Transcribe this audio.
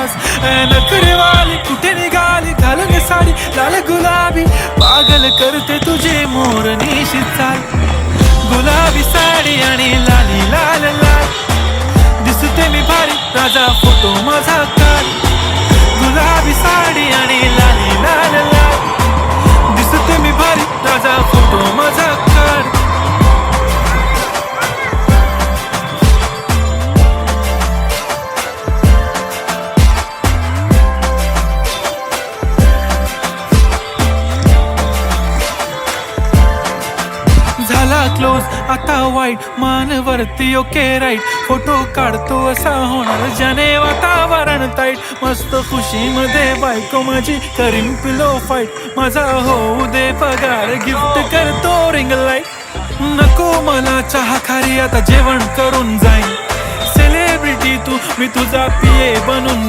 खास. नखरेवाली कुठे निघाली घालून साडी लाल गुलाबी, पागल करते तुझे मोरनीशी चाल. गुलाबी साडी आणि लाली लाल लाल, दिसते मी भारी राजा फोटो माझा काढ. गुलाबी साडी आणि लाली लाल लाल, दिसते मी भारी राजा फोटो माझा काढ. झाला क्लोज आता वाईट, मानवरती ओके राईट. फोटो काढतो असा होणार ज्याने वातावरण ताईट. मस्त खुशी मध्ये बायको माझी करीन पिलो फाईट. माझा होऊ दे पगार, गिफ्ट करतो रिंग लाईट. नको मला चहा खारी, आता जेवण करून जाईन. सेलिब्रिटी तू, मी तुझा पिये बनून